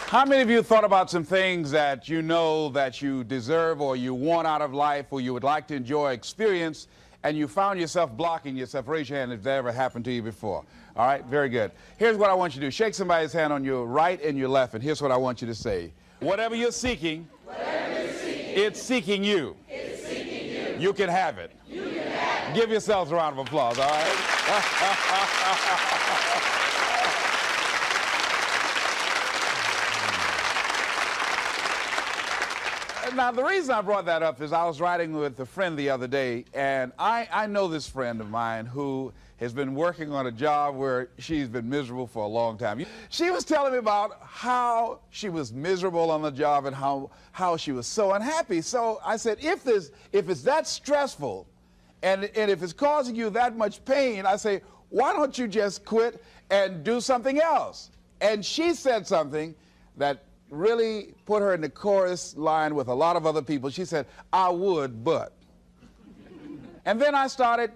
How many of you thought about some things that you know that you deserve or you want out of life or you would like to enjoy experience and you found yourself blocking yourself? Raise your hand if that ever happened to you before. All right, very good. Here's what I want you to do. Shake somebody's hand on your right and your left, and here's what I want you to say. Whatever you're seeking, it's seeking you. It's seeking you. You can have it. You can have it. Give yourselves a round of applause, all right? Now, the reason I brought that up is I was riding with a friend the other day, and I know this friend of mine who has been working on a job where she's been miserable for a long time. She was telling me about how she was miserable on the job and how she was so unhappy. So I said, if it's that stressful and if it's causing you that much pain, I say, why don't you just quit and do something else? And she said something that really put her in the chorus line with a lot of other people. She said, I would, but. And then I started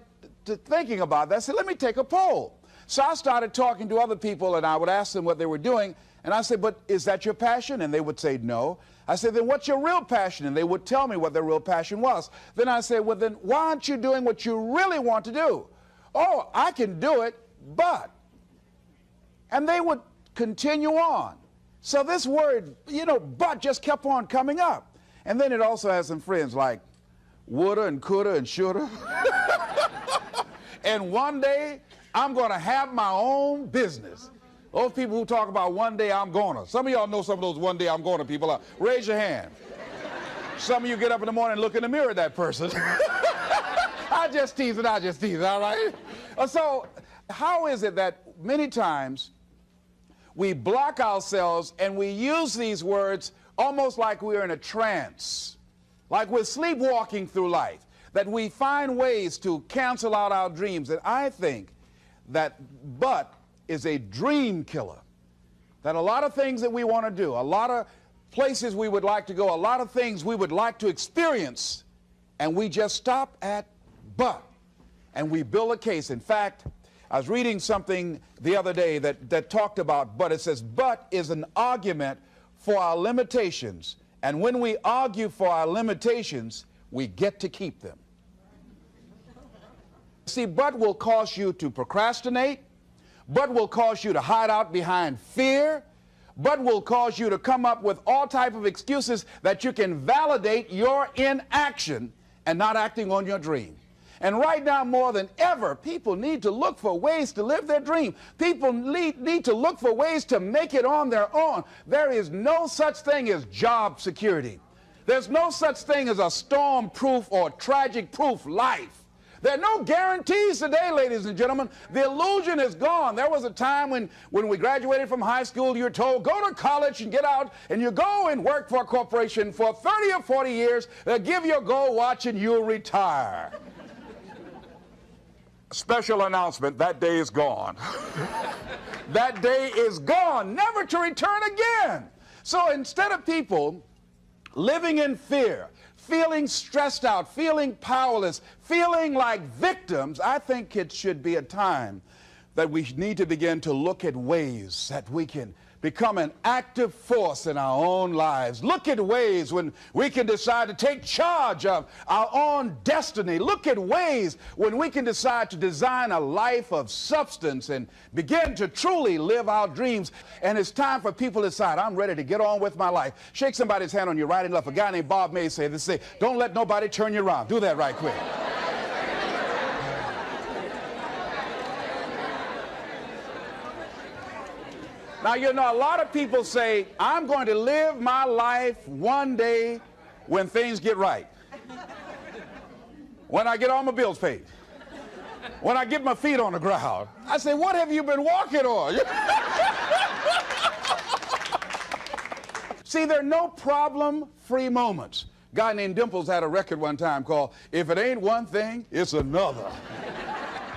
thinking about that. I said, let me take a poll. So I started talking to other people, and I would ask them what they were doing. And I said, but is that your passion? And they would say no. I said, then what's your real passion? And they would tell me what their real passion was. Then I said, well, then why aren't you doing what you really want to do? Oh, I can do it, but. And they would continue on. So this word, but just kept on coming up. And then it also has some friends like woulda and coulda and shoulda. And one day, I'm going to have my own business. Those people who talk about one day I'm gonna. Some of y'all know some of those one day I'm gonna people. Raise your hand. Some of you get up in the morning and look in the mirror at that person. I just tease it, all right? So how is it that many times we block ourselves and we use these words almost like we're in a trance, like we're sleepwalking through life, that we find ways to cancel out our dreams? And I think that but is a dream killer, that a lot of things that we want to do, a lot of places we would like to go, a lot of things we would like to experience, and we just stop at but, and we build a case. In fact, I was reading something the other day that talked about but. It says, but is an argument for our limitations. And when we argue for our limitations, we get to keep them. See, but will cause you to procrastinate. But will cause you to hide out behind fear. But will cause you to come up with all type of excuses that you can validate your inaction and not acting on your dream. And right now, more than ever, people need to look for ways to live their dream. People need to look for ways to make it on their own. There is no such thing as job security. There's no such thing as a storm-proof or tragic-proof life. There are no guarantees today, ladies and gentlemen. The illusion is gone. There was a time when we graduated from high school, you were told, go to college and get out, and you go and work for a corporation for 30 or 40 years. They'll give you a gold watch and you'll retire. Special announcement, that day is gone. That day is gone, never to return again. So instead of people living in fear, feeling stressed out, feeling powerless, feeling like victims, I think it should be a time that we need to begin to look at ways that we can become an active force in our own lives. Look at ways when we can decide to take charge of our own destiny. Look at ways when we can decide to design a life of substance and begin to truly live our dreams. And it's time for people to decide, I'm ready to get on with my life. Shake somebody's hand on your right and left. A guy named Bob May said this, don't let nobody turn you around. Do that right quick. Now, a lot of people say, I'm going to live my life one day when things get right. When I get all my bills paid. When I get my feet on the ground. I say, what have you been walking on? See, there are no problem-free moments. A guy named Dimples had a record one time called, If It Ain't One Thing, It's Another.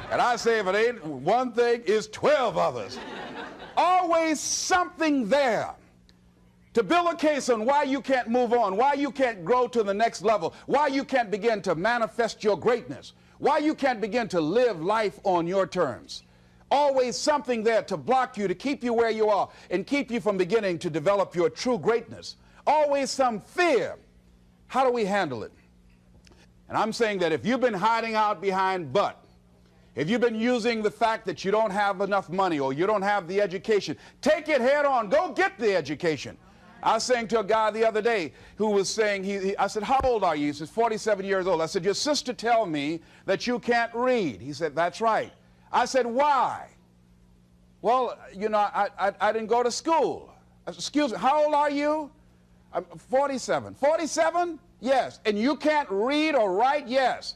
And I say, if it ain't one thing, it's 12 others. Always something there to build a case on why you can't move on, why you can't grow to the next level, why you can't begin to manifest your greatness, why you can't begin to live life on your terms. Always something there to block you, to keep you where you are, and keep you from beginning to develop your true greatness. Always some fear. How do we handle it? And I'm saying that if you've been hiding out behind but, if you've been using the fact that you don't have enough money or you don't have the education, take it head on. Go get the education. I was saying to a guy the other day who was saying, I said, how old are you? He says, 47 years old. I said, your sister told me that you can't read. He said, that's right. I said, why? Well, you know, I didn't go to school. I said, excuse me, how old are you? I'm 47. 47? Yes. And you can't read or write? Yes.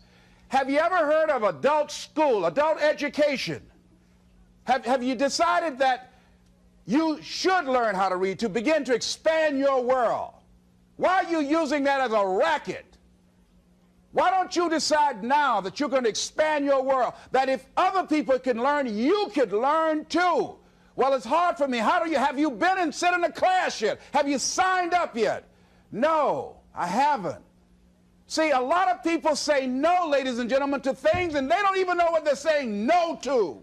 Have you ever heard of adult school, adult education? Have you decided that you should learn how to read to begin to expand your world? Why are you using that as a racket? Why don't you decide now that you're going to expand your world, that if other people can learn, you could learn too? Well, it's hard for me. Have you been and sit in a class yet? Have you signed up yet? No, I haven't. See, a lot of people say no, ladies and gentlemen, to things, and they don't even know what they're saying no to.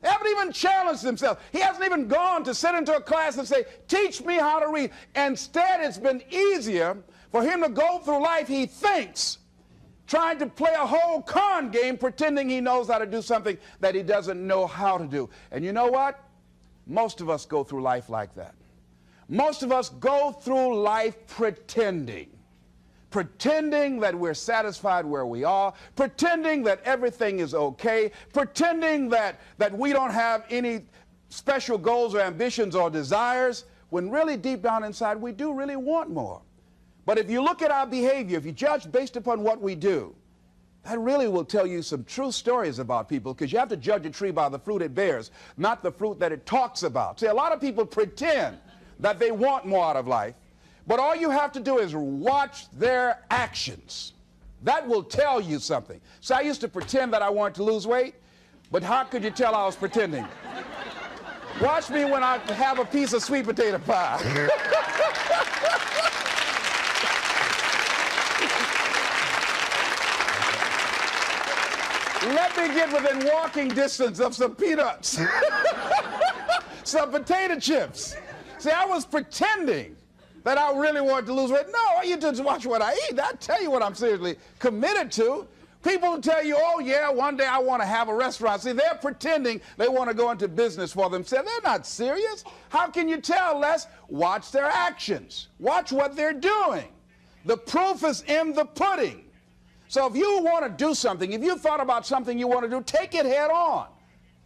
They haven't even challenged themselves. He hasn't even gone to sit into a class and say, teach me how to read. Instead, it's been easier for him to go through life, he thinks, trying to play a whole con game, pretending he knows how to do something that he doesn't know how to do. And you know what? Most of us go through life like that. Most of us go through life pretending that we're satisfied where we are, pretending that everything is okay, pretending that we don't have any special goals or ambitions or desires, when really deep down inside we do really want more. But if you look at our behavior, if you judge based upon what we do, that really will tell you some true stories about people, because you have to judge a tree by the fruit it bears, not the fruit that it talks about. See, a lot of people pretend that they want more out of life, but all you have to do is watch their actions. That will tell you something. So I used to pretend that I wanted to lose weight, but how could you tell I was pretending? Watch me when I have a piece of sweet potato pie. Let me get within walking distance of some peanuts, some potato chips. See, I was pretending that I really wanted to lose weight. No, you just watch what I eat. I tell you what I'm seriously committed to. People will tell you, oh yeah, one day I want to have a restaurant. See, they're pretending they want to go into business for themselves. They're not serious. How can you tell, Les? Watch their actions. Watch what they're doing. The proof is in the pudding. So if you want to do something, if you thought about something you want to do, take it head on.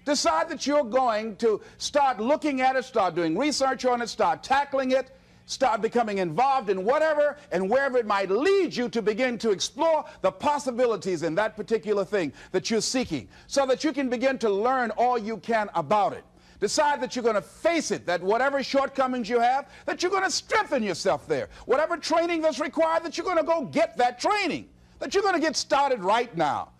Decide that you're going to start looking at it, start doing research on it, start tackling it, start becoming involved in whatever and wherever it might lead you to begin to explore the possibilities in that particular thing that you're seeking, so that you can begin to learn all you can about it. Decide that you're going to face it, that whatever shortcomings you have, that you're going to strengthen yourself there. Whatever training that's required, that you're going to go get that training, that you're going to get started right now.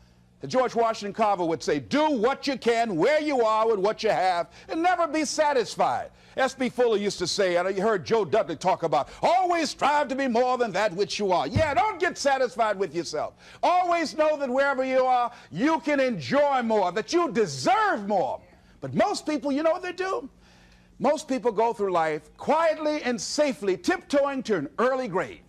George Washington Carver would say, do what you can, where you are with what you have, and never be satisfied. S.B. Fuller used to say, and you heard Joe Dudley talk about, always strive to be more than that which you are. Yeah, don't get satisfied with yourself. Always know that wherever you are, you can enjoy more, that you deserve more. But most people, you know what they do? Most people go through life quietly and safely, tiptoeing to an early grave.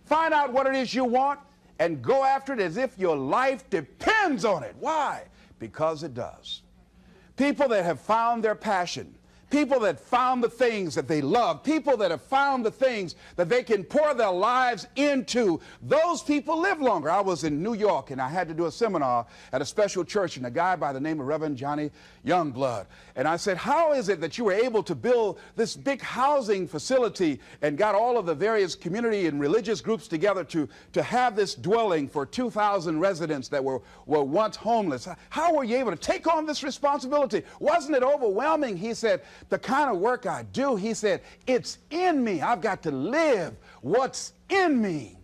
Find out what it is you want, and go after it as if your life depends on it. Why? Because it does. People that have found their passion, people that found the things that they love, people that have found the things that they can pour their lives into, those people live longer. I was in New York, and I had to do a seminar at a special church, and a guy by the name of Reverend Johnny Youngblood. And I said, how is it that you were able to build this big housing facility and got all of the various community and religious groups together to have this dwelling for 2,000 residents that were once homeless? How were you able to take on this responsibility? Wasn't it overwhelming? He said, the kind of work I do, he said, it's in me. I've got to live what's in me.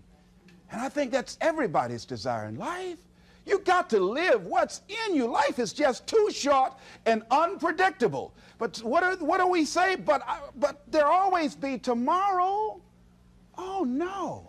And I think that's everybody's desire in life. You got to live what's in you. Life is just too short and unpredictable. But what do we say? But there'll always be tomorrow. Oh no.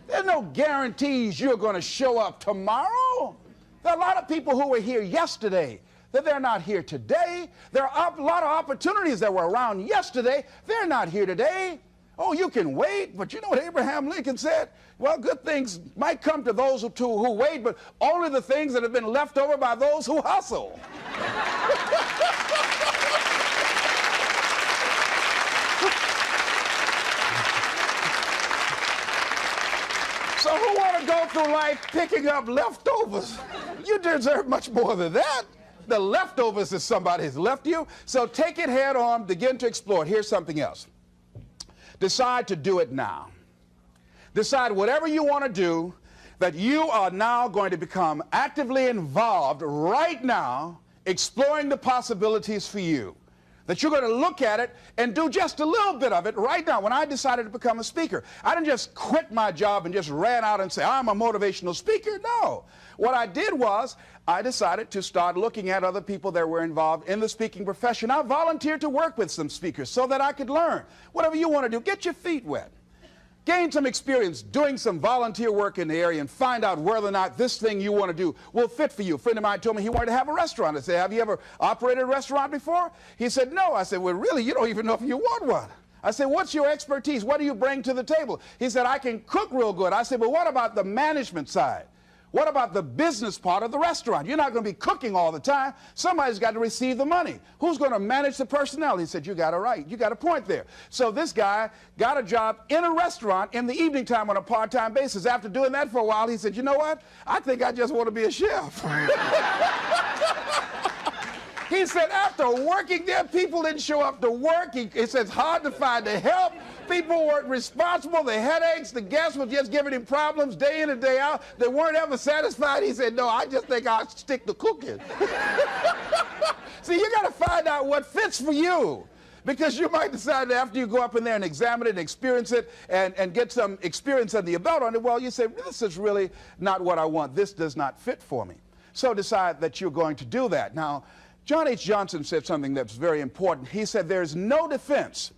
There's no guarantees you're going to show up tomorrow. There are a lot of people who were here yesterday that they're not here today. There are a lot of opportunities that were around yesterday. They're not here today. Oh, you can wait, but you know what Abraham Lincoln said? Well, good things might come to those who wait, but only the things that have been left over by those who hustle. So who want to go through life picking up leftovers? You deserve much more than that. The leftovers is somebody has left you. So take it head on, begin to explore it. Here's something else. Decide to do it now. Decide whatever you want to do, that you are now going to become actively involved right now, exploring the possibilities for you. That you're going to look at it and do just a little bit of it right now. When I decided to become a speaker, I didn't just quit my job and just ran out and say, I'm a motivational speaker. No. What I did was I decided to start looking at other people that were involved in the speaking profession. I volunteered to work with some speakers so that I could learn. Whatever you want to do, get your feet wet. Gain some experience doing some volunteer work in the area and find out whether or not this thing you want to do will fit for you. A friend of mine told me he wanted to have a restaurant. I said, have you ever operated a restaurant before? He said, no. I said, well, really, you don't even know if you want one. I said, what's your expertise? What do you bring to the table? He said, I can cook real good. I said, well, what about the management side? What about the business part of the restaurant? You're not going to be cooking all the time. Somebody's got to receive the money. Who's going to manage the personnel? He said, you got it right. You got a point there. So this guy got a job in a restaurant in the evening time on a part-time basis. After doing that for a while, he said, you know what? I think I just want to be a chef. He said after working there, people didn't show up to work. He said it's hard to find the help. People weren't responsible. The headaches, the guests were just giving him problems day in and day out. They weren't ever satisfied. He said, no, I just think I'll stick to cooking. See, you got to find out what fits for you. Because you might decide that after you go up in there and examine it and experience it and get some experience under your belt on it, well, you say, this is really not what I want. This does not fit for me. So decide that you're going to do that. Now, John H. Johnson said something that's very important. He said, there's no defense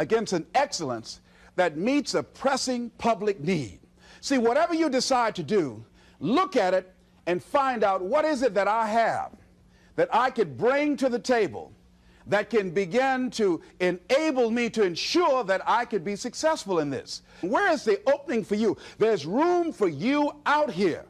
against an excellence that meets a pressing public need. See, whatever you decide to do, look at it and find out what is it that I have that I could bring to the table that can begin to enable me to ensure that I could be successful in this. Where is the opening for you? There's room for you out here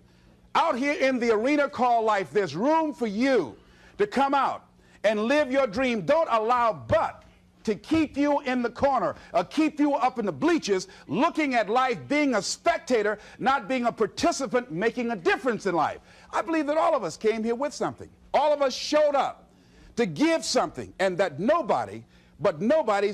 in the arena called life. There's room for you to come out and live your dream. Don't allow but to keep you in the corner or keep you up in the bleachers looking at life, being a spectator, not being a participant, making a difference in life. I believe that all of us came here with something. All of us showed up to give something, and that nobody's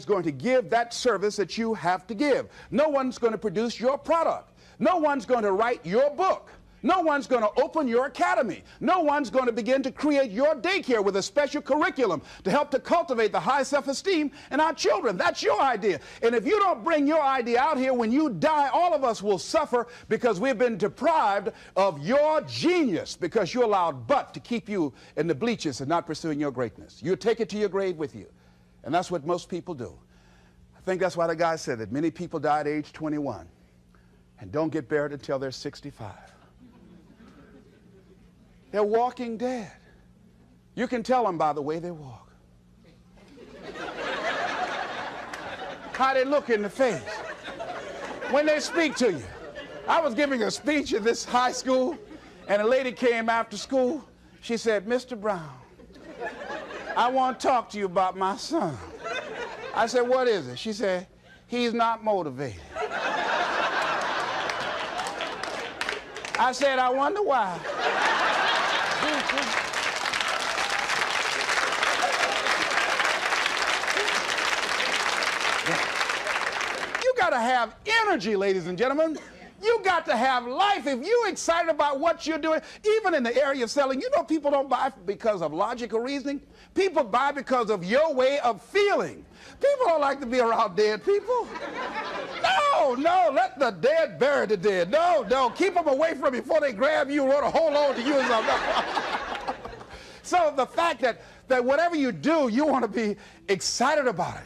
going to give that service that you have to give. No one's going to produce your product. No one's going to write your book. No one's going to open your academy. No one's going to begin to create your daycare with a special curriculum to help to cultivate the high self-esteem in our children. That's your idea. And if you don't bring your idea out here, when you die, all of us will suffer because we've been deprived of your genius because you allowed but to keep you in the bleachers and not pursuing your greatness. You take it to your grave with you. And that's what most people do. I think that's why the guy said that many people die at age 21 and don't get buried until they're 65. They're walking dead. You can tell them by the way they walk. How they look in the face. When they speak to you. I was giving a speech at this high school, and a lady came after school. She said, Mr. Brown, I want to talk to you about my son. I said, what is it? She said, he's not motivated. I said, I wonder why. You got to have energy, ladies and gentlemen. You got to have life. If you're excited about what you're doing, even in the area of selling, you know people don't buy because of logical reasoning. People buy because of your way of feeling. People don't like to be around dead people. No, let the dead bury the dead. No, keep them away from you before they grab you and want to hold on to you or something. So the fact that whatever you do, you want to be excited about it.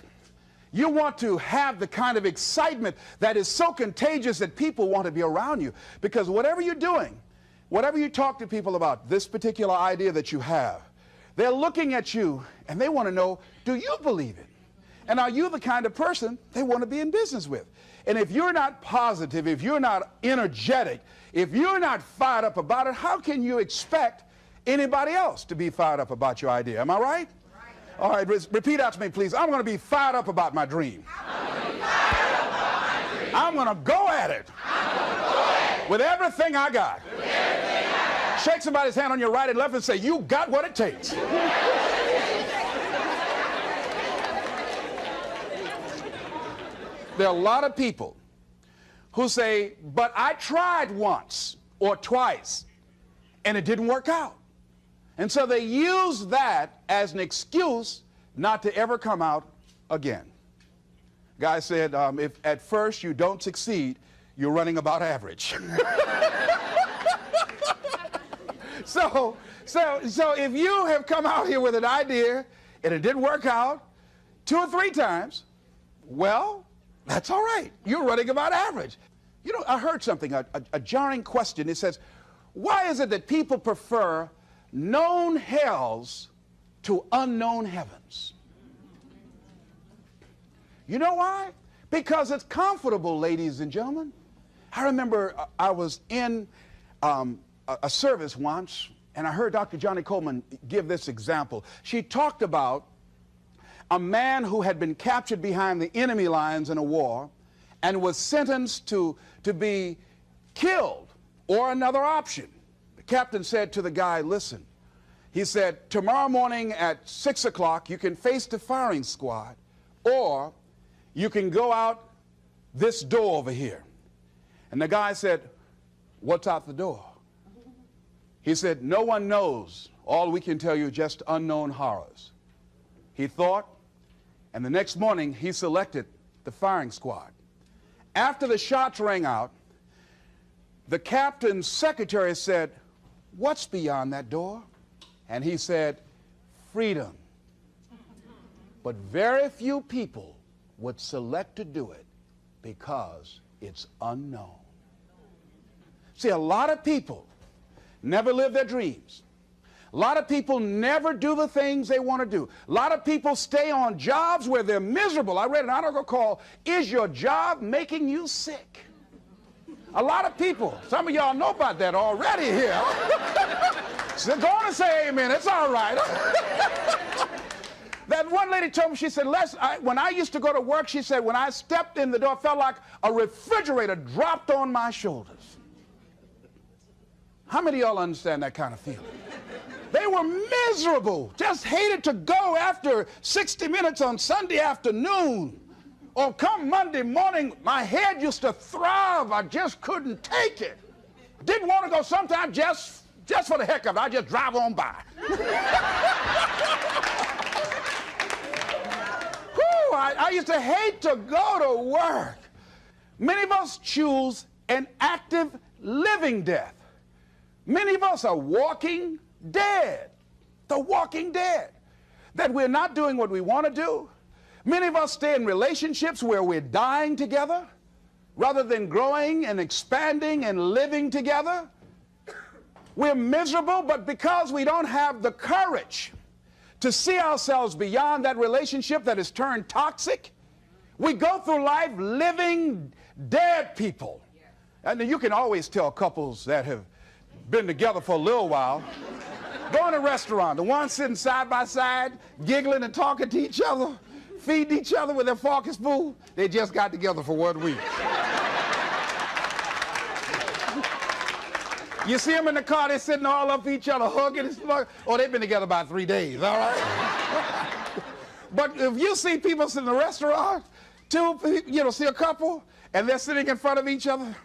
You want to have the kind of excitement that is so contagious that people want to be around you. Because whatever you're doing, whatever you talk to people about, this particular idea that you have, They're looking at you and they want to know, do you believe it? And are you the kind of person they want to be in business with? And if you're not positive, if you're not energetic, if you're not fired up about it, how can you expect anybody else to be fired up about your idea? Am I right? All right, repeat out to me, please. I'm going to be fired up about my dream. I'm going to go at it with everything I got. Shake somebody's hand on your right and left and say, you got what it takes. There are a lot of people who say, but I tried once or twice and it didn't work out. And so they use that as an excuse not to ever come out again. Guy said, if at first you don't succeed, you're running about average. So if you have come out here with an idea and it didn't work out 2 or 3 times, well, that's all right. You're running about average. You know, I heard something, a jarring question. It says, why is it that people prefer known hells to unknown heavens? You know why? Because it's comfortable, ladies and gentlemen. I remember I was in a service once, and I heard Dr. Johnny Coleman give this example. She talked about a man who had been captured behind the enemy lines in a war and was sentenced to be killed or another option. The captain said to the guy, listen, he said, tomorrow morning at 6 o'clock, you can face the firing squad, or you can go out this door over here. And the guy said, what's out the door? He said, no one knows. All we can tell you is just unknown horrors. He thought, and the next morning he selected the firing squad. After the shots rang out, the captain's secretary said, what's beyond that door? And he said, freedom. But very few people would select to do it because it's unknown. See, a lot of people never live their dreams. A lot of people never do the things they want to do. A lot of people stay on jobs where they're miserable. I read an article called, Is Your Job Making You Sick? A lot of people, some of y'all know about that already here. So go on and say amen, it's all right. That one lady told me, she said, when I used to go to work, she said, when I stepped in the door, it felt like a refrigerator dropped on my shoulders. How many of y'all understand that kind of feeling? They were miserable, just hated to go after 60 Minutes on Sunday afternoon. Or come Monday morning, my head used to throb. I just couldn't take it. Didn't want to go sometimes just for the heck of it. I just drive on by. Whew, I used to hate to go to work. Many of us choose an active living death. Many of us are walking dead. The walking dead. That we're not doing what we want to do. Many of us stay in relationships where we're dying together rather than growing and expanding and living together. We're miserable, but because we don't have the courage to see ourselves beyond that relationship that has turned toxic, we go through life living dead people. And you can always tell couples that have been together for a little while. Go in a restaurant, the ones sitting side by side, giggling and talking to each other, feeding each other with their fork and spoon, they just got together for 1 week. You see them in the car, they're sitting all up each other, hugging and slugging. Oh, they've been together about 3 days, all right? But if you see people sitting in a restaurant, see a couple, and they're sitting in front of each other.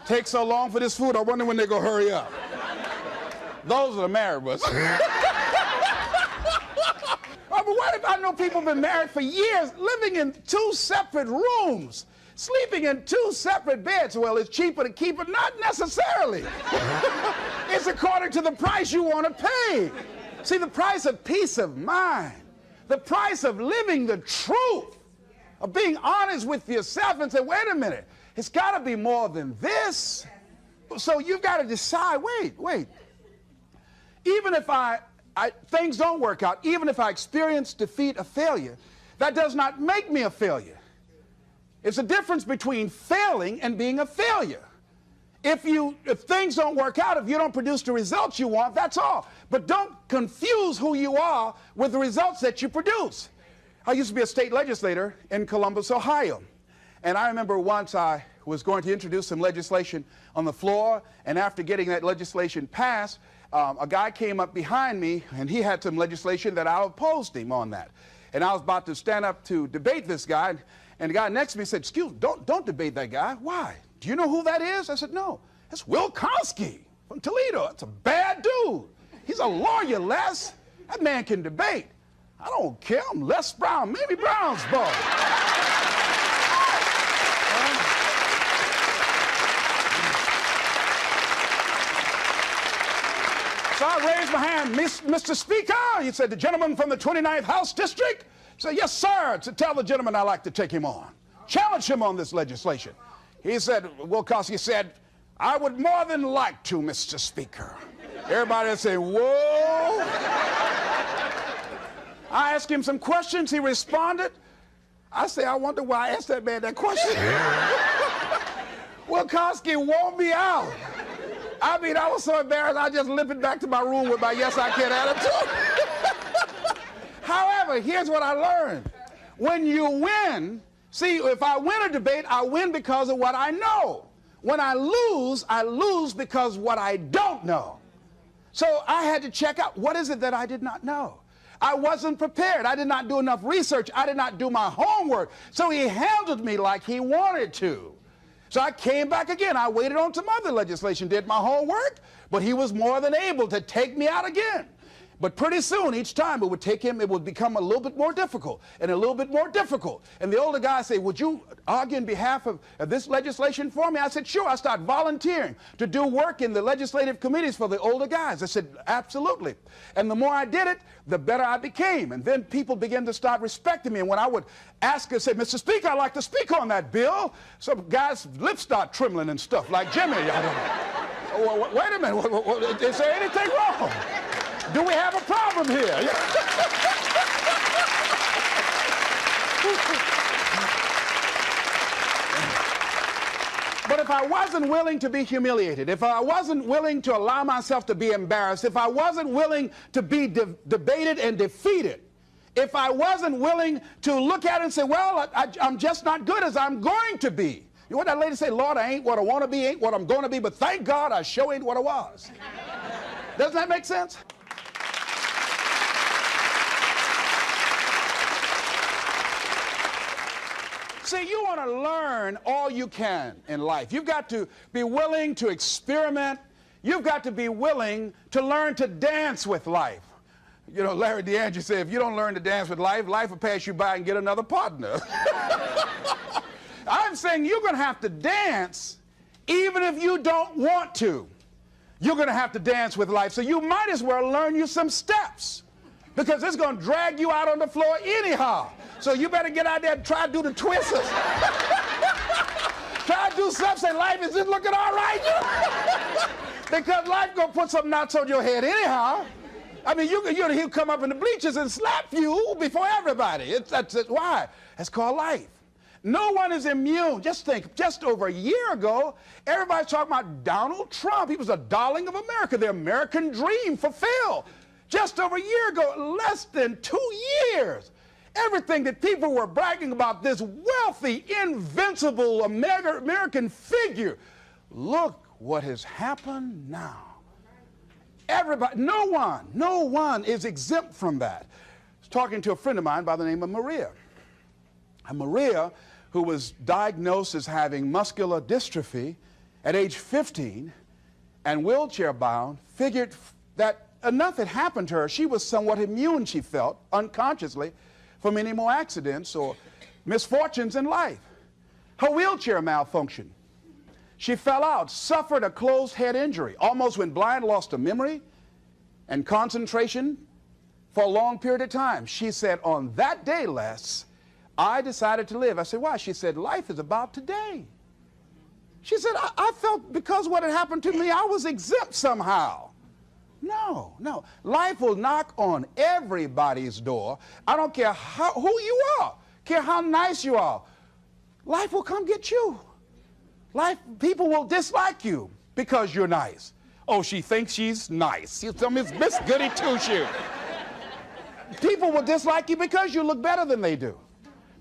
Takes so long for this food, I wonder when they're going to hurry up. Those are the married ones. Oh, but what if I know people have been married for years, living in 2 separate rooms, sleeping in 2 separate beds? Well, it's cheaper to keep it. Not necessarily. It's according to the price you want to pay. See, the price of peace of mind, the price of living the truth, of being honest with yourself and say, wait a minute, it's got to be more than this. So you've got to decide, wait. Even if things don't work out, even if I experience defeat or failure, that does not make me a failure. It's a difference between failing and being a failure. If things don't work out, if you don't produce the results you want, that's all. But don't confuse who you are with the results that you produce. I used to be a state legislator in Columbus, Ohio. And I remember once I was going to introduce some legislation on the floor, and after getting that legislation passed, a guy came up behind me, and he had some legislation that I opposed him on that. And I was about to stand up to debate this guy, and the guy next to me said, "Excuse me, don't debate that guy." "Why? Do you know who that is?" I said, "No, that's Will Kosky from Toledo. That's a bad dude. He's a lawyer, Les. That man can debate." "I don't care. I'm Les Brown, Mamie Brown's boy." So I raised my hand. "Mr. Speaker," he said, "the gentleman from the 29th House District." I said, "Yes, sir. To tell the gentleman I'd like to take him on. Challenge him on this legislation." He said, Will Kosky said, "I would more than like to, Mr. Speaker." Everybody would say, "Whoa." I asked him some questions. He responded. I say, I wonder why I asked that man that question. Will Kosky wore me out. I mean, I was so embarrassed, I just limped back to my room with my yes, I can attitude. However, here's what I learned. When you win, see, if I win a debate, I win because of what I know. When I lose because of what I don't know. So I had to check out, what is it that I did not know? I wasn't prepared. I did not do enough research. I did not do my homework. So he handled me like he wanted to. So I came back again. I waited on some other legislation, did my homework, but he was more than able to take me out again. But pretty soon, each time it would become a little bit more difficult and a little bit more difficult. And the older guy said, "Would you argue in behalf of this legislation for me?" I said, "Sure." I started volunteering to do work in the legislative committees for the older guys. I said, "Absolutely." And the more I did it, the better I became. And then people began to start respecting me. And when I would ask and say, "Mr. Speaker, I'd like to speak on that bill," some guys' lips start trembling and stuff, like Jimmy. Wait a minute, is there anything wrong? Do we have a problem here? But if I wasn't willing to be humiliated, if I wasn't willing to allow myself to be embarrassed, if I wasn't willing to be debated and defeated, if I wasn't willing to look at it and say, well, I'm just not good as I'm going to be. You know what that lady said? "Lord, I ain't what I want to be, ain't what I'm going to be, but thank God I sure ain't what I was." Doesn't that make sense? See, you want to learn all you can in life. You've got to be willing to experiment. You've got to be willing to learn to dance with life. You know, Larry DeAndre said, if you don't learn to dance with life, life will pass you by and get another partner. I'm saying you're going to have to dance even if you don't want to. You're going to have to dance with life. So you might as well learn you some steps, because it's going to drag you out on the floor anyhow. So you better get out there and try to do the twisters. Try to do something, say, "Life, is it looking all right?" Because life going to put some knots on your head anyhow. I mean, he'll come up in the bleachers and slap you before everybody. Why? That's called life. No one is immune. Just think, just over a year ago, everybody's talking about Donald Trump. He was a darling of America. The American dream fulfilled. Just over a year ago, less than 2 years. Everything that people were bragging about, this wealthy, invincible American figure. Look what has happened now. Everybody, no one is exempt from that. I was talking to a friend of mine by the name of Maria. And Maria, who was diagnosed as having muscular dystrophy at age 15 and wheelchair bound, figured that enough had happened to her. She was somewhat immune, she felt, unconsciously, from any more accidents or misfortunes in life. Her wheelchair malfunctioned. She fell out, suffered a closed head injury, almost went blind, lost her memory and concentration for a long period of time. She said, "On that day, Les, I decided to live." I said, "Why?" She said, "Life is about today." She said, I felt because what had happened to me, I was exempt somehow. No, no. Life will knock on everybody's door. I don't care who you are, care how nice you are. Life will come get you. People will dislike you because you're nice. Oh, she thinks she's nice. You tell me it's Miss Goody Two-Shoes. People will dislike you because you look better than they do.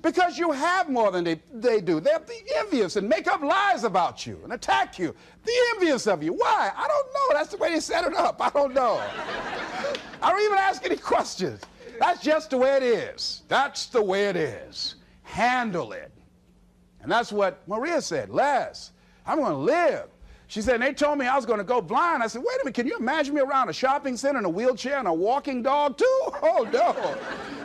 Because you have more than they do. They'll be envious and make up lies about you and attack you. Be envious of you. Why? I don't know. That's the way they set it up. I don't know. I don't even ask any questions. That's just the way it is. That's the way it is. Handle it. And that's what Maria said. Les, I'm going to live. She said, and they told me I was going to go blind. I said, wait a minute, can you imagine me around a shopping center in a wheelchair and a walking dog too? Oh, no.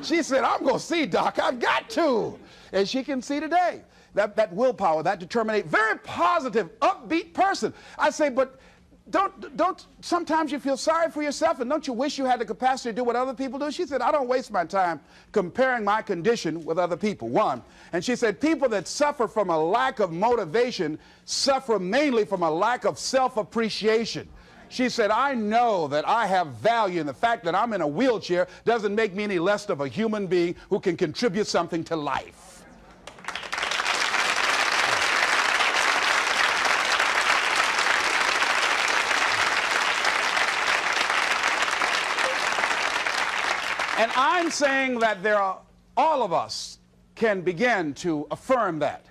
She said, I'm going to see, Doc. I've got to. And she can see today. That willpower, that determination, very positive, upbeat person. I say, but don't sometimes you feel sorry for yourself, and don't you wish you had the capacity to do what other people do? She said, I don't waste my time comparing my condition with other people, one. And she said, people that suffer from a lack of motivation suffer mainly from a lack of self-appreciation. She said, I know that I have value, and the fact that I'm in a wheelchair doesn't make me any less of a human being who can contribute something to life. And I'm saying that all of us can begin to affirm that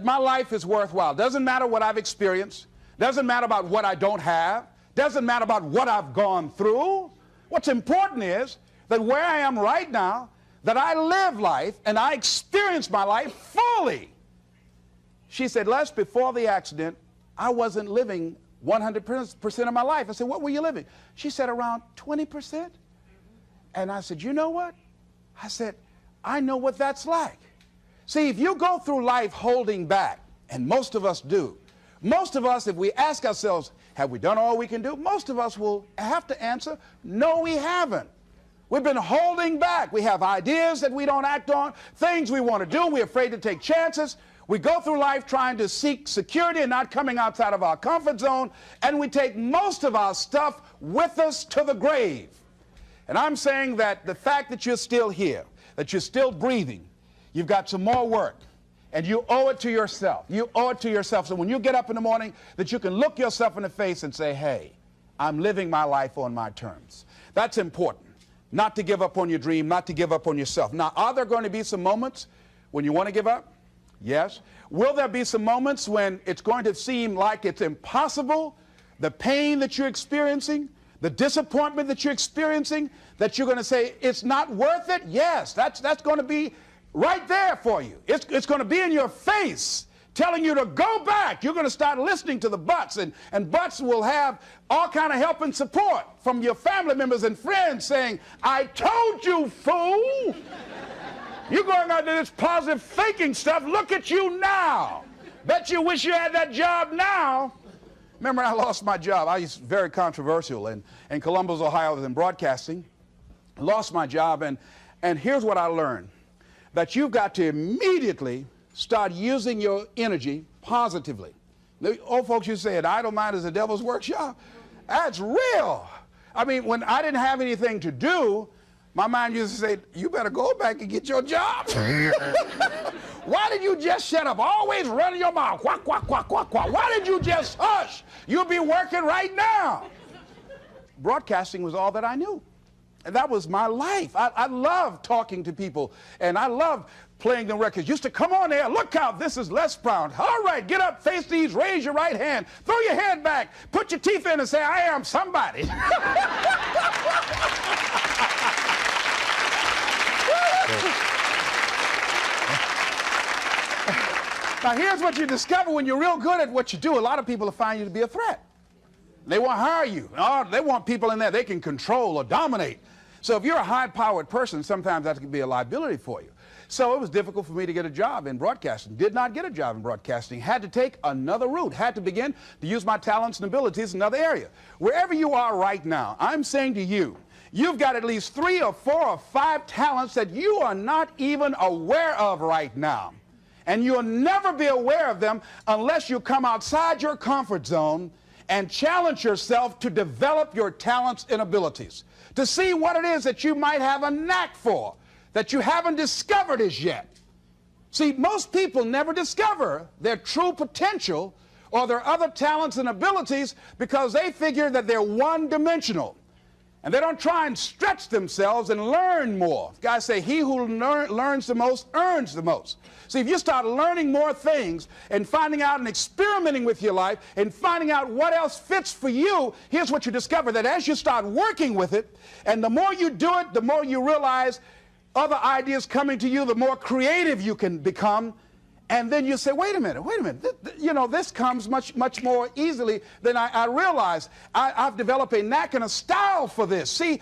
my life is worthwhile. Doesn't matter what I've experienced. Doesn't matter about what I don't have. Doesn't matter about what I've gone through. What's important is that where I am right now, that I live life and I experience my life fully. She said, Les, before the accident, I wasn't living 100% of my life. I said, what were you living? She said, around 20%. And I said, you know what? I said, I know what that's like. See, if you go through life holding back, and most of us do, most of us, if we ask ourselves, have we done all we can do? Most of us will have to answer, no, we haven't. We've been holding back. We have ideas that we don't act on, things we want to do. We're afraid to take chances. We go through life trying to seek security and not coming outside of our comfort zone, and we take most of our stuff with us to the grave. And I'm saying that the fact that you're still here, that you're still breathing, you've got some more work, and you owe it to yourself. You owe it to yourself. So when you get up in the morning, that you can look yourself in the face and say, hey, I'm living my life on my terms. That's important. Not to give up on your dream, not to give up on yourself. Now, are there going to be some moments when you want to give up? Yes. Will there be some moments when it's going to seem like it's impossible? The pain that you're experiencing, the disappointment that you're experiencing, that you're going to say, it's not worth it? Yes, that's going to be right there for you. It's going to be in your face, telling you to go back. You're going to start listening to the buts, and buts will have all kind of help and support from your family members and friends saying, I told you, fool. You're going out to this positive thinking stuff. Look at you now. Bet you wish you had that job now. Remember, I lost my job. I was very controversial in Columbus, Ohio. I was in broadcasting. Lost my job, and here's what I learned. That you've got to immediately start using your energy positively. The old folks used to say, an idle mind is the devil's workshop. That's real. I mean, when I didn't have anything to do, my mind used to say, you better go back and get your job. Why did you just shut up? Always running your mouth. Quack, quack, quack, quack, quack. Why did you just hush? You'll be working right now. Broadcasting was all that I knew. And that was my life. I loved talking to people, and I loved playing the records. Used to come on there, look out, this is Les Brown. All right, get up, face these, raise your right hand, throw your head back, put your teeth in and say, I am somebody. Now, here's what you discover when you're real good at what you do. A lot of people will find you to be a threat. They won't hire you. Oh, they want people in there they can control or dominate. So if you're a high-powered person, sometimes that can be a liability for you. So it was difficult for me to get a job in broadcasting. Did not get a job in broadcasting. Had to take another route. Had to begin to use my talents and abilities in another area. Wherever you are right now, I'm saying to you, you've got at least 3 or 4 or 5 talents that you are not even aware of right now. And you'll never be aware of them unless you come outside your comfort zone and challenge yourself to develop your talents and abilities, to see what it is that you might have a knack for, that you haven't discovered as yet. See, most people never discover their true potential or their other talents and abilities because they figure that they're one-dimensional. And they don't try and stretch themselves and learn more. Guys say, he who learns the most earns the most. See, if you start learning more things and finding out and experimenting with your life and finding out what else fits for you, here's what you discover, that as you start working with it, and the more you do it, the more you realize other ideas coming to you, the more creative you can become. And then you say, wait a minute, this comes much more easily than I realized. I've developed a knack and a style for this. See,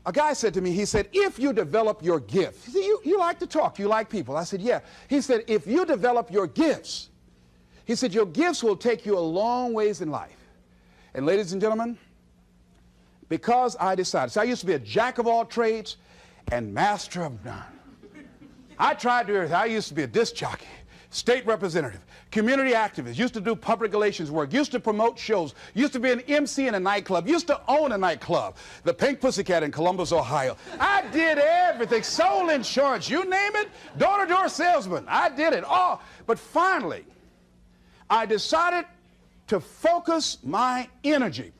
a guy said to me, he said, if you develop your gift, see, you like to talk, you like people. I said, yeah. He said, if you develop your gifts, he said, your gifts will take you a long ways in life. And ladies and gentlemen, because I decided, so I used to be a jack of all trades and master of none. I tried to do everything. I used to be a disc jockey, state representative, community activist, used to do public relations work, used to promote shows, used to be an MC in a nightclub, used to own a nightclub, the Pink Pussycat in Columbus, Ohio. I did everything, sold insurance, you name it, door-to-door salesman. I did it all. But finally, I decided to focus my energy.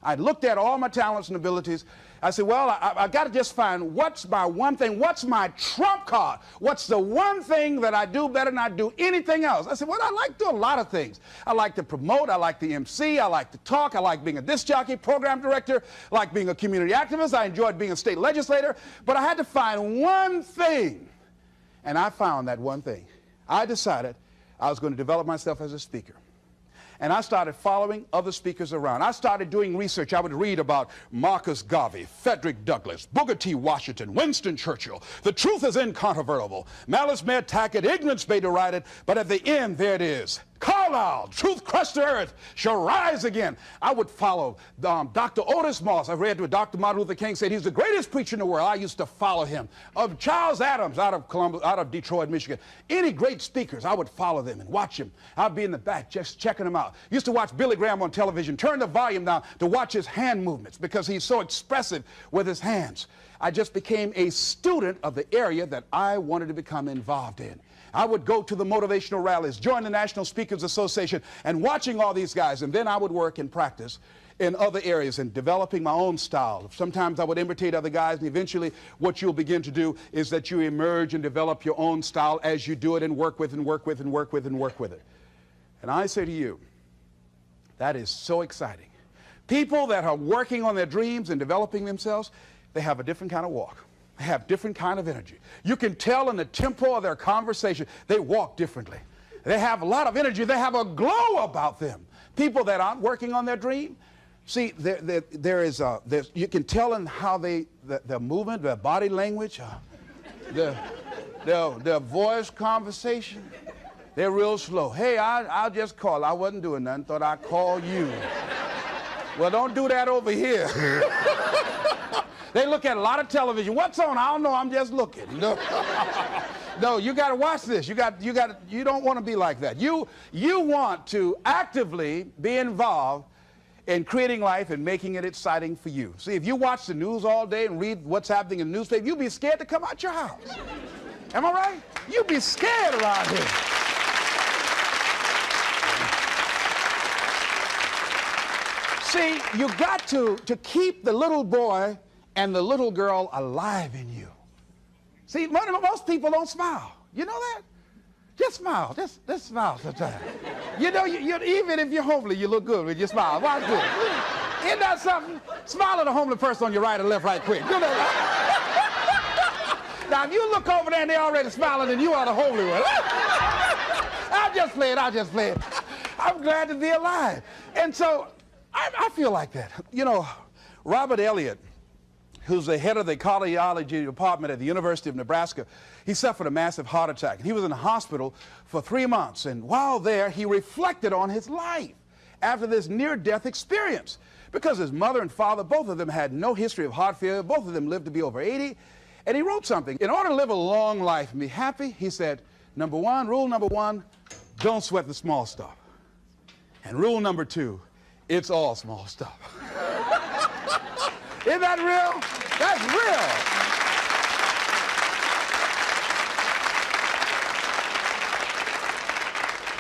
I looked at all my talents and abilities. I said, well, I got to just find what's my one thing, what's my trump card, what's the one thing that I do better than I do anything else. I said, well, I like to do a lot of things. I like to promote, I like to MC, I like to talk, I like being a disc jockey, program director, I like being a community activist, I enjoyed being a state legislator, but I had to find one thing, and I found that one thing. I decided I was going to develop myself as a speaker. And I started following other speakers around. I started doing research. I would read about Marcus Garvey, Frederick Douglass, Booker T. Washington, Winston Churchill. The truth is incontrovertible. Malice may attack it, ignorance may deride it, but at the end, there it is. Carlyle, truth crushed to earth, shall rise again. I would follow Dr. Otis Moss. I read what Dr. Martin Luther King said. He's the greatest preacher in the world. I used to follow him. Of Charles Adams out of Detroit, Michigan. Any great speakers, I would follow them and watch them. I'd be in the back just checking them out. Used to watch Billy Graham on television, turn the volume down to watch his hand movements because he's so expressive with his hands. I just became a student of the area that I wanted to become involved in. I would go to the motivational rallies, join the National Speakers Association, and watching all these guys, and then I would work and practice in other areas and developing my own style. Sometimes I would imitate other guys, and eventually what you'll begin to do is that you emerge and develop your own style as you do it and work with and work with and work with and work with it. And I say to you, that is so exciting. People that are working on their dreams and developing themselves, they have a different kind of walk. They have different kind of energy. You can tell in the tempo of their conversation, they walk differently. They have a lot of energy. They have a glow about them. People that aren't working on their dream, see, you can tell in how their movement, their body language, their voice conversation, they're real slow. Hey, I'll just call. I wasn't doing nothing. Thought I'd call you. Well, don't do that over here. They look at a lot of television. What's on? I don't know. I'm just looking. No, you got to watch this. You don't want to be like that. You want to actively be involved in creating life and making it exciting for you. See, if you watch the news all day and read what's happening in the newspaper, you'll be scared to come out your house. Am I right? You'll be scared around here. See, you got to keep the little boy and the little girl alive in you. See, most people don't smile. You know that? Just smile. Just smile sometimes. You know, even if you're homely, you look good when you smile. Watch this. Isn't that something? Smile at a homely person on your right or left right quick. You know that? Now, if you look over there and they're already smiling, then you are the homely one. I'll just play it. I'm glad to be alive. And so I feel like that. You know, Robert Elliott, who's the head of the cardiology department at the University of Nebraska, he suffered a massive heart attack. He was in the hospital for 3 months, and while there, he reflected on his life after this near-death experience. Because his mother and father, both of them had no history of heart failure, both of them lived to be over 80, and he wrote something. In order to live a long life and be happy, he said, rule number one, don't sweat the small stuff. And rule number 2, it's all small stuff. Isn't that real? That's real.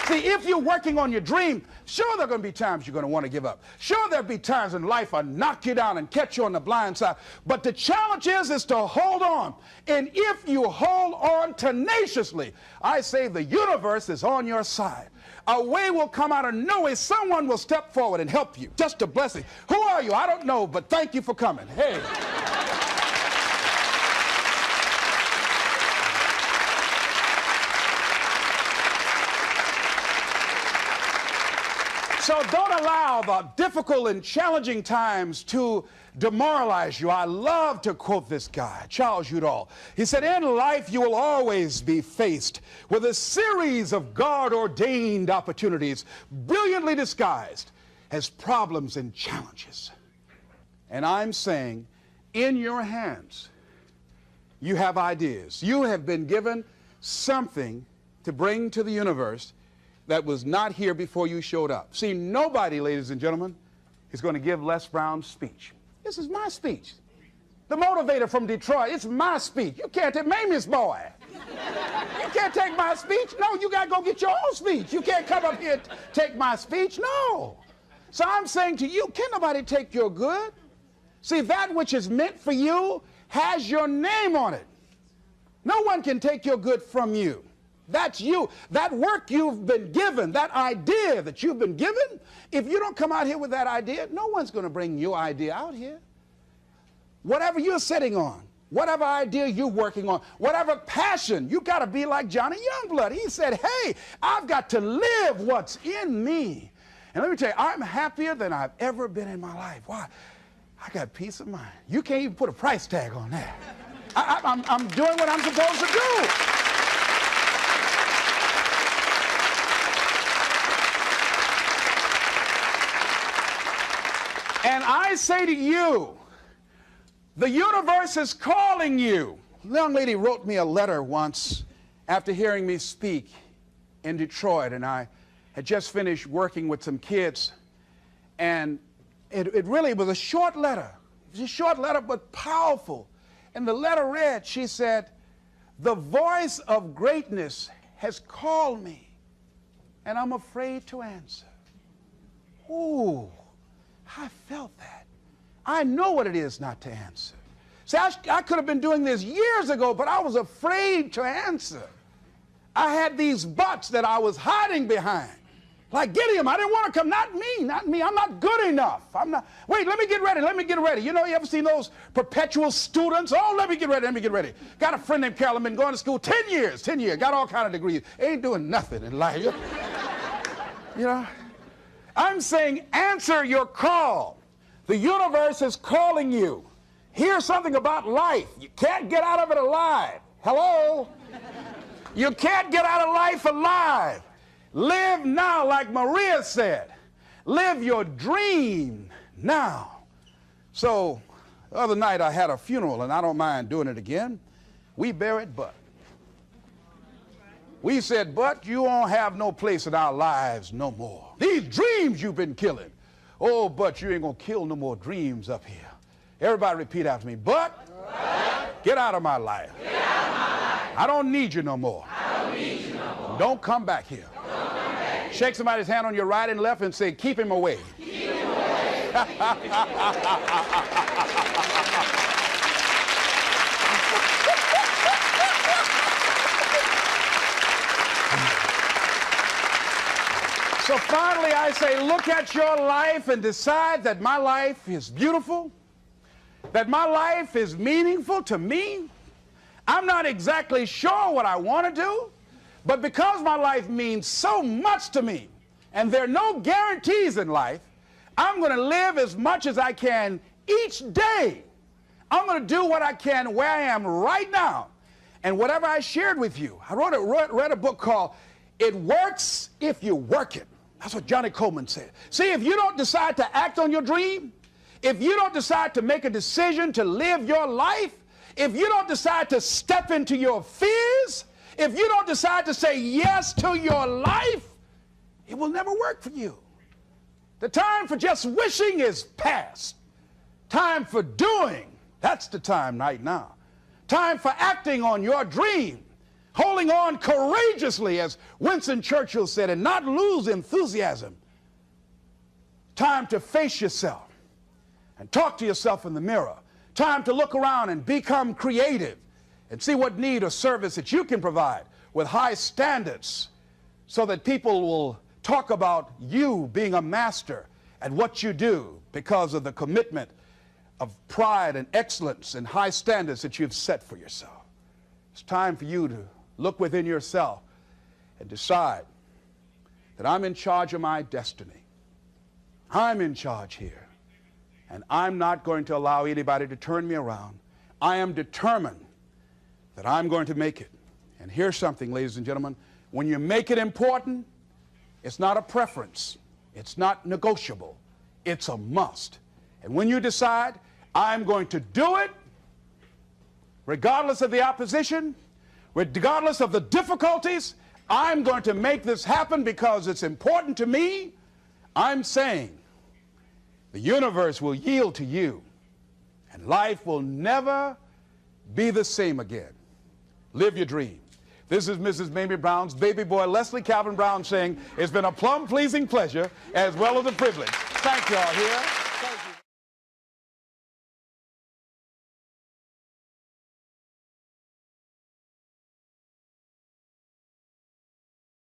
See, if you're working on your dream, sure there are going to be times you're going to want to give up. Sure there'll be times in life I'll knock you down and catch you on the blind side. But the challenge is to hold on. And if you hold on tenaciously, I say the universe is on your side. A way will come out of nowhere. Someone will step forward and help you. Just a blessing. Who are you? I don't know, but thank you for coming. Hey. So don't allow the difficult and challenging times to demoralize you. I love to quote this guy, Charles Udall. He said, in life you will always be faced with a series of God-ordained opportunities, brilliantly disguised as problems and challenges. And I'm saying, in your hands, you have ideas. You have been given something to bring to the universe that was not here before you showed up. See, nobody, ladies and gentlemen, is going to give Les Brown's speech. This is my speech. The motivator from Detroit, it's my speech. You can't take Mamie's boy. You can't take my speech. No, you got to go get your own speech. You can't come up here and take my speech. No. So I'm saying to you, can nobody take your good? See, that which is meant for you has your name on it. No one can take your good from you. That's you. That work you've been given, that idea that you've been given, if you don't come out here with that idea, no one's going to bring your idea out here. Whatever you're sitting on, whatever idea you're working on, whatever passion, you got to be like Johnny Youngblood. He said, hey, I've got to live what's in me. And let me tell you, I'm happier than I've ever been in my life. Why? I got peace of mind. You can't even put a price tag on that. I'm doing what I'm supposed to do. And I say to you, the universe is calling you. A young lady wrote me a letter once after hearing me speak in Detroit, and I had just finished working with some kids, and it really was a short letter. It was a short letter, but powerful. And the letter read, she said, the voice of greatness has called me, and I'm afraid to answer. Ooh. I felt that. I know what it is not to answer. See, I could have been doing this years ago, but I was afraid to answer. I had these buts that I was hiding behind. Like Gideon, I didn't want to come. Not me. I'm not good enough. Wait, let me get ready. You know, you ever seen those perpetual students? Oh, let me get ready. Got a friend named Carolyn, been going to school 10 years, got all kind of degrees. Ain't doing nothing in life. You know? I'm saying answer your call. The universe is calling you. Here's something about life. You can't get out of it alive. Hello? You can't get out of life alive. Live now, like Maria said. Live your dream now. So, the other night I had a funeral, and I don't mind doing it again. We buried Bud. We said, but you won't have no place in our lives no more. These dreams you've been killing. Oh, but you ain't going to kill no more dreams up here. Everybody repeat after me. But get out of my life. Get out of my life. I don't need you no more. I don't need you no more. Don't come back here. Don't come back here. Shake somebody's hand on your right and left and say, keep him away. Keep him away. So finally I say, look at your life and decide that my life is beautiful, that my life is meaningful to me. I'm not exactly sure what I want to do, but because my life means so much to me, and there are no guarantees in life, I'm going to live as much as I can each day. I'm going to do what I can where I am right now. And whatever I shared with you, I read a book called It Works If You Work It. That's what Johnny Coleman said. See, if you don't decide to act on your dream, if you don't decide to make a decision to live your life, if you don't decide to step into your fears, if you don't decide to say yes to your life, it will never work for you. The time for just wishing is past. Time for doing, that's the time right now. Time for acting on your dream, holding on courageously, as Winston Churchill said, and not lose enthusiasm. Time to face yourself and talk to yourself in the mirror. Time to look around and become creative and see what need or service that you can provide with high standards so that people will talk about you being a master at what you do because of the commitment of pride and excellence and high standards that you've set for yourself. It's time for you to look within yourself and decide that I'm in charge of my destiny. I'm in charge here, and I'm not going to allow anybody to turn me around. I am determined that I'm going to make it. And here's something, ladies and gentlemen, when you make it important, it's not a preference, it's not negotiable, it's a must. And when you decide, I'm going to do it, regardless of the opposition, regardless of the difficulties, I'm going to make this happen because it's important to me, I'm saying the universe will yield to you and life will never be the same again. Live your dream. This is Mrs. Mamie Brown's baby boy, Leslie Calvin Brown, saying it's been a plumb pleasing pleasure as well as a privilege. Thank you all here.